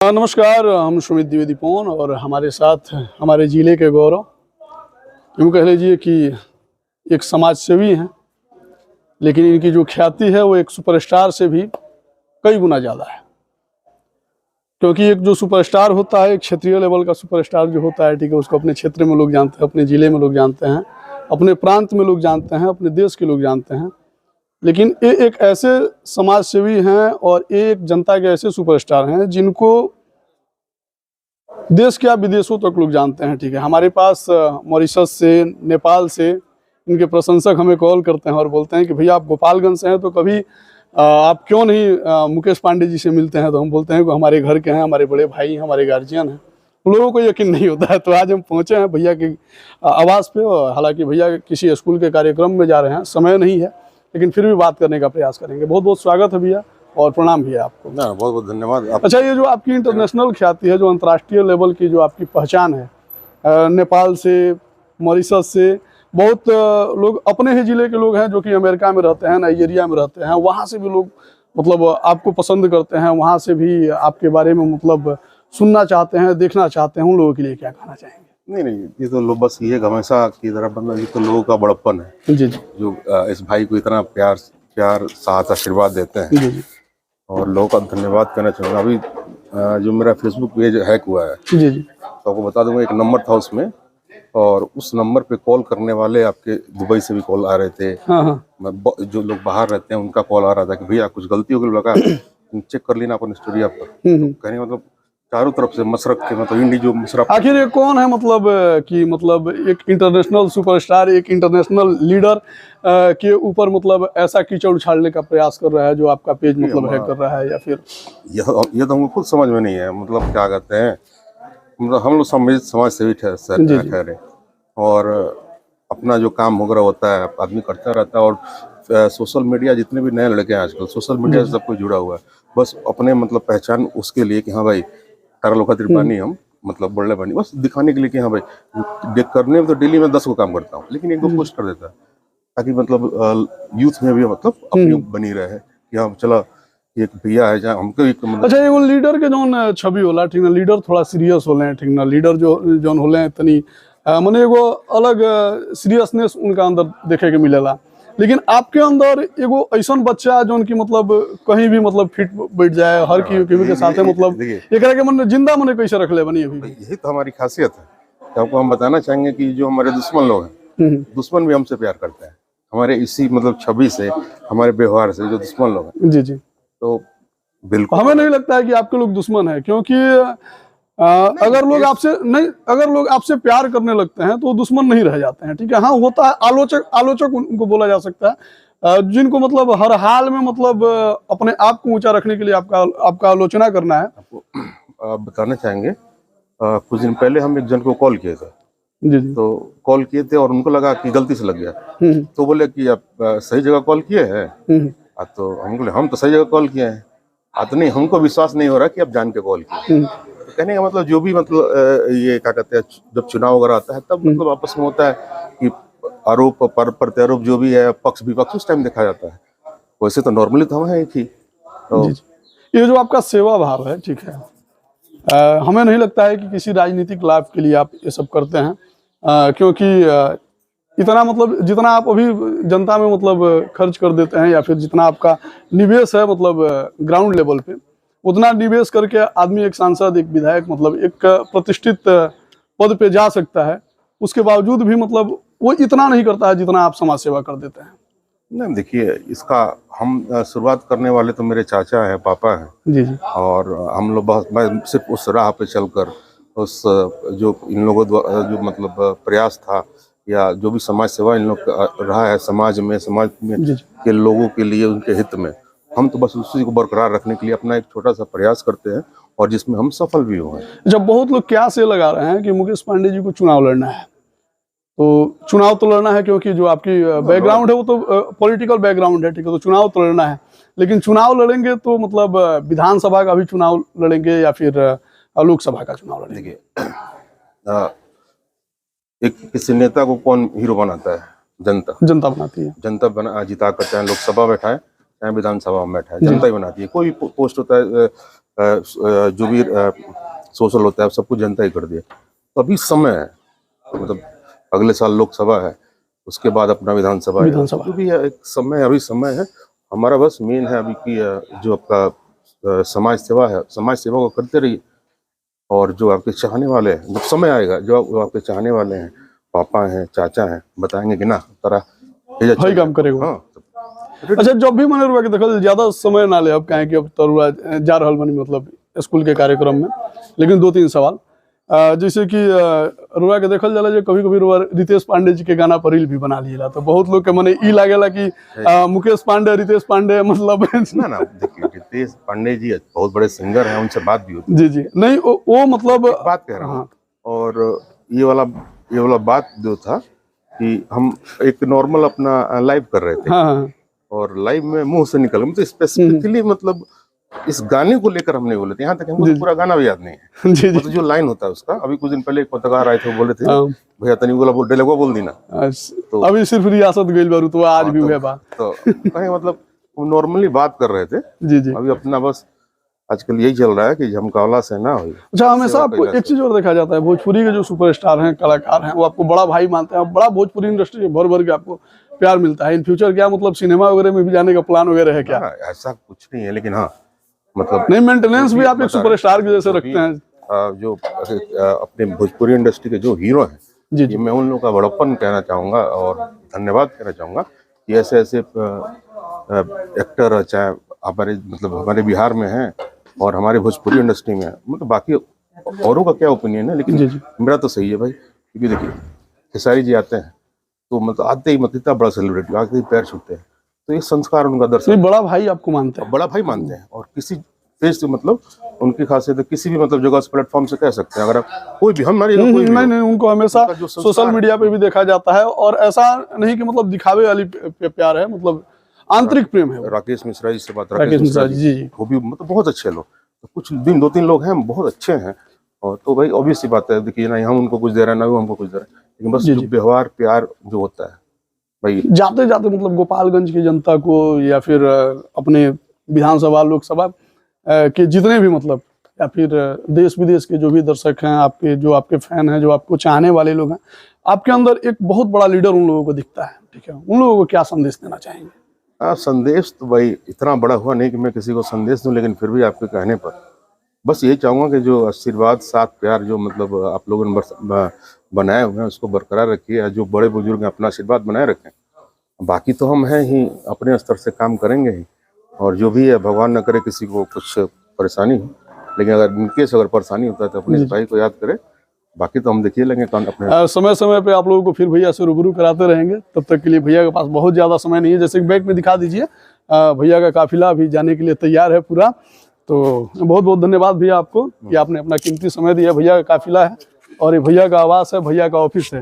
नमस्कार, हम सुमित द्विवेदी पवन और हमारे साथ हमारे ज़िले के गौरव, यूँ कह लीजिए कि एक समाज सेवी हैं, लेकिन इनकी जो ख्याति है वो एक सुपरस्टार से भी कई गुना ज़्यादा है। क्योंकि एक जो सुपरस्टार होता है, एक क्षेत्रीय लेवल का सुपरस्टार जो होता है, ठीक है, उसको अपने क्षेत्र में लोग जानते हैं, अपने ज़िले में लोग जानते हैं, अपने प्रांत में लोग जानते हैं, अपने देश के लोग जानते हैं। लेकिन ये एक ऐसे समाज सेवी हैं और एक जनता के ऐसे सुपरस्टार हैं जिनको देश क्या विदेशों तक लोग जानते हैं। ठीक है, हमारे पास मॉरिशस से, नेपाल से इनके प्रशंसक हमें कॉल करते हैं और बोलते हैं कि भैया आप गोपालगंज से हैं तो कभी आप क्यों नहीं मुकेश पांडे जी से मिलते हैं। तो हम बोलते हैं कि हमारे घर के हैं, हमारे बड़े भाई हैं, हमारे गार्जियन हैं। उन लोगों को यकीन नहीं होता है। तो आज हम पहुंचे हैं भैया के आवास पे, हालांकि भैया किसी स्कूल के कार्यक्रम में जा रहे हैं, समय नहीं है, लेकिन फिर भी बात करने का प्रयास करेंगे। बहुत बहुत स्वागत है भैया और प्रणाम भैया आपको। ना, बहुत बहुत धन्यवाद। अच्छा, ये जो आपकी इंटरनेशनल ख्याति है, जो अंतर्राष्ट्रीय लेवल की जो आपकी पहचान है, नेपाल से, मॉरिशस से बहुत लोग, अपने ही ज़िले के लोग हैं जो कि अमेरिका में रहते हैं, नाइजीरिया में रहते हैं, वहाँ से भी लोग मतलब आपको पसंद करते हैं, वहाँ से भी आपके बारे में मतलब सुनना चाहते हैं, देखना चाहते हैं। उन लोगों के लिए क्या कहना चाहेंगे? नहीं, ये तो लोग बस ये हमेशा की तरह बंदा, ये तो लोगों का बड़प्पन है जी, जो इस भाई को इतना प्यार साथ आशीर्वाद देते हैं। जी, और लोगों का धन्यवाद करना चाहूँगा। अभी जो मेरा फेसबुक पेज हैक हुआ है, जी, तो आपको बता दूंगा, एक नंबर था उसमें, और उस नंबर पे कॉल करने वाले आपके दुबई से भी कॉल आ रहे थे। हाँ, जो लोग बाहर रहते हैं उनका कॉल आ रहा था कि भैया कुछ गलती हो गई, लगा चेक कर लेना अपन स्टोरी आपका। कहने मतलब चारों तरफ से मशरक के, मतलब इंडी जो मशरक। आखिर ये कौन है, मतलब कि मतलब एक इंटरनेशनल सुपरस्टार, एक इंटरनेशनल लीडर के ऊपर मतलब ऐसा कीचड़ उछालने का प्रयास कर रहा है जो आपका पेज मतलब हैक कर रहा है, या फिर ये तो हमको खुद समझ में नहीं है। मतलब क्या कहते हैं, मतलब हम लोग समाज सेवी ठहरे और अपना जो काम वगैरह होता है आदमी करता रहता है। और सोशल मीडिया, जितने भी नए लड़के हैं आजकल सोशल मीडिया से सब कुछ जुड़ा हुआ है, बस अपने मतलब पहचान उसके लिए कि हाँ भाई तारा लोग बनी, हम मतलब बड़े बनी, बस दिखाने के लिए कि हाँ भाई देख करने में तो डेली में 10 को काम करता हूँ, लेकिन एक दो पोस्ट कर देता है ताकि मतलब यूथ में भी मतलब अपनी बनी रहे कि हाँ चला एक भैया है जहाँ हमको एक मतलब। अच्छा, एगो लीडर के जौन छवि होला, ठीक ना, लीडर थोड़ा सीरियस होले, ठीक ना, लीडर जौन होले तनी मने एगो अलग सीरियसनेस उनका अंदर देखे के मिलेला। लेकिन आपके अंदर एगो ऐसा बच्चा जौन की मतलब कहीं भी मतलब फिट बैठ जाए, हर की के साथ मतलब एकरा के मन जिंदा मने कैसे रख ले बनी अभी? यही तो हमारी खासियत है। तो आपको हम बताना चाहेंगे कि जो हमारे दुश्मन लोग हैं, दुश्मन भी हमसे प्यार करते हैं, हमारे इसी मतलब छवि से, हमारे व्यवहार से जो दुश्मन लोग हैं। जी, तो बिल्कुल हमें नहीं लगता है कि आपके लोग दुश्मन है, क्योंकि अगर लोग आपसे प्यार करने लगते हैं तो वो दुश्मन नहीं रह जाते हैं। ठीक है, हाँ होता है, आलोचक उनको बोला जा सकता है, जिनको मतलब हर हाल में मतलब अपने आप को ऊंचा रखने के लिए आपका आलोचना करना है। आपको बताना चाहेंगे, कुछ दिन पहले हम एक जन को कॉल किए थे। जी, तो कॉल किए थे और उनको लगा कि गलती से लग गया, तो बोले कि आप सही जगह कॉल किए हैं। तो हम बोले हम तो सही जगह कॉल किए हैं। तो नहीं, हमको विश्वास नहीं हो रहा कि आप जान के कॉल किए। तो कहने का मतलब जो भी मतलब ये क्या कहते हैं, जब चुनाव वगैरह आता है तब मतलब आपस में होता है कि आरोप प्रत्यारोप जो भी है, पक्ष विपक्ष, उस टाइम देखा जाता है। वैसे तो नॉर्मली तो हम है ही। तो ये जो आपका सेवा भाव है, ठीक है, हमें नहीं लगता है कि किसी राजनीतिक लाभ के लिए आप ये सब करते हैं, क्योंकि इतना मतलब जितना आप अभी जनता में मतलब खर्च कर देते हैं, या फिर जितना आपका निवेश है मतलब ग्राउंड लेवल पे, उतना निवेश करके आदमी एक सांसद, एक विधायक, मतलब एक प्रतिष्ठित पद पे जा सकता है। उसके बावजूद भी मतलब वो इतना नहीं करता है जितना आप समाज सेवा कर देते हैं। नहीं, देखिए, इसका हम शुरुआत करने वाले तो मेरे चाचा है, पापा है। जी, और हम लोग बहुत, मैं सिर्फ उस राह पे चलकर उस जो इन लोगों द्वारा जो मतलब प्रयास था, या जो भी समाज सेवा इन लोग रहा है समाज में के लोगों के लिए, उनके हित में, हम तो बस उसी को बरकरार रखने के लिए अपना एक छोटा सा प्रयास करते हैं, और जिसमें हम सफल भी हुए हैं। जब बहुत लोग क्या से लगा रहे हैं कि मुकेश पांडे जी को चुनाव लड़ना है, तो चुनाव तो लड़ना है क्योंकि जो आपकी बैकग्राउंड है वो तो पॉलिटिकल बैकग्राउंड है, ठीक है, तो चुनाव तो लड़ना है। लेकिन चुनाव लड़ेंगे तो मतलब विधानसभा का भी चुनाव लड़ेंगे या फिर लोकसभा का चुनाव लड़ेंगे? एक किसी नेता को कौन हीरो बनाता है? जनता बनाती है। जनता जिता कर, चाहे लोकसभा बैठा है चाहे विधानसभा में बैठा है, जनता ही बनाती है। कोई भी पोस्ट होता है, जो भी सोशल होता है सब कुछ जनता ही कर दिया। तो अभी समय है, मतलब अगले साल लोकसभा है, उसके बाद अपना विधानसभा है, जो भी है एक समय, अभी समय है। हमारा बस मेन है अभी की जो आपका समाज सेवा है, समाज सेवा को करते रहिए। और जो आपके चाहने वाले हैं, जब समय आएगा, जो आपके चाहने वाले हैं, पापा हैं, चाचा हैं, बताएंगे कि ना तारा भाई काम करेगा। हाँ। अच्छा, जब भी मैंने रुआ के देखल ज्यादा समय ना ले, अब कहें कि अब तरुआ जा रहल बनी मतलब स्कूल के कार्यक्रम में, लेकिन 2-3 सवाल जैसे कि रुआ के देखल जाला, कभी कभी रुआ रितेश पांडे जी के गाना पर रील भी बना लिया, तो बहुत लोग के मने ई लागेला कि मुकेश पांडे, रितेश पांडे मतलब ना देखिए, रितेश पांडे जी बहुत बड़े सिंगर हैं, उनसे बात भी होती है। जी नहीं, वो मतलब बात कह रहा हूँ। और ये वाला बात जो था कि हम एक नॉर्मल अपना लाइव कर रहे थे। हाँ। और लाइव में मुंह से निकल, मतलब स्पेसिफिकली मतलब इस गाने को लेकर हमने बोले थे। यहाँ तक हमको पूरा गाना भी याद नहीं है। जी मतलब जो लाइन होता है उसका, अभी कुछ दिन पहले एक पत्रकार आए थे, वो बोले थे भैया तनी वाला डायलॉग बोल दी ना, तो अभी सिर्फ रियासत गइल बारू, तो आज भी हुआ बात, तो कहीं मतलब नॉर्मली बात कर रहे थे। जी अभी अपना बस आजकल यही चल रहा है कि झमकावला से ना हो। अच्छा, हमेशा आपको एक चीज और देखा जाता है, भोजपुरी के जो सुपरस्टार हैं, कलाकार हैं, वो आपको बड़ा भाई मानते हैं, बड़ा भोजपुरी इंडस्ट्री भर भर के आपको प्यार मिलता है। इन फ्यूचर क्या मतलब सिनेमा वगैरह में भी जाने का प्लान वगैरह है क्या? ऐसा कुछ नहीं है, लेकिन हाँ मतलब नहीं, मेंटेनेंस भी आप एक सुपरस्टार के जैसे रखते हैं। जो अपने भोजपुरी इंडस्ट्री के जो हीरो हैं, जी, मैं उन लोगों का बड़प्पन कहना चाहूँगा और धन्यवाद कहना चाहूँगा कि ऐसे एक्टर चाहे हमारे बिहार में हैं और हमारे भोजपुरी इंडस्ट्री में है। मतलब बाकी औरों का क्या ओपिनियन है, लेकिन मेरा तो सही है भाई। क्योंकि देखिए, खेसारी जी आते हैं तो मतलब आते ही मतलब इतना बड़ा सेलिब्रिटी, आते ही पैर छूते हैं, तो ये संस्कार उनका दर्शन, बड़ा भाई आपको मानते हैं, बड़ा भाई मानते हैं। और किसी फेस से मतलब उनकी खासियत किसी भी मतलब जगह प्लेटफॉर्म से कह सकते हैं, अगर कोई भी हमारे नहीं, उनको हमेशा सोशल मीडिया पे भी देखा जाता है, और ऐसा नहीं कि मतलब दिखावे वाली प्यार है, मतलब आंतरिक प्रेम है। राकेश मिश्रा जी से बात, राकेश मिश्रा जी वो भी मतलब बहुत अच्छे लोग, तो कुछ 2-3 लोग हैं बहुत अच्छे हैं। और तो भाई ऑब्वियस सी बात है, देखिए ना हम उनको कुछ दे रहे हैं, ना वो हमको कुछ दे रहे हैं, लेकिन बस जो व्यवहार प्यार जो होता है भाई। जाते जाते मतलब गोपालगंज की जनता को, या फिर अपने विधानसभा लोकसभा के जितने भी मतलब, या फिर देश विदेश के जो भी दर्शक हैं आपके, जो आपके फैन हैं, जो आपको चाहने वाले लोग हैं, आपके अंदर एक बहुत बड़ा लीडर उन लोगों को दिखता है, ठीक है? उन लोगों को क्या संदेश देना चाहेंगे? संदेश तो भाई इतना बड़ा हुआ नहीं कि मैं किसी को संदेश दूं, लेकिन फिर भी आपके कहने पर बस यही चाहूँगा कि जो आशीर्वाद साथ प्यार जो मतलब आप लोगों ने बनाए हुए हैं उसको बरकरार रखिए। जो बड़े बुजुर्ग हैं अपना आशीर्वाद बनाए रखें। बाकी तो हम हैं ही, अपने स्तर से काम करेंगे ही, और जो भी है भगवान न करे किसी को कुछ परेशानी हो, लेकिन अगर इनकेस अगर परेशानी होता है तो अपने भाई को याद करें। बाकी तो हम देखिए लेंगे अपने समय समय पे आप लोगों को फिर भैया से रूबरू कराते रहेंगे। तब तक के लिए भैया के पास बहुत ज़्यादा समय नहीं है, जैसे कि बैक में दिखा दीजिए, भैया का काफिला अभी जाने के लिए तैयार है पूरा। तो बहुत बहुत धन्यवाद भैया आपको कि आपने अपना कीमती समय दिया। भैया का काफिला है और ये भैया का आवास है, भैया का ऑफिस है।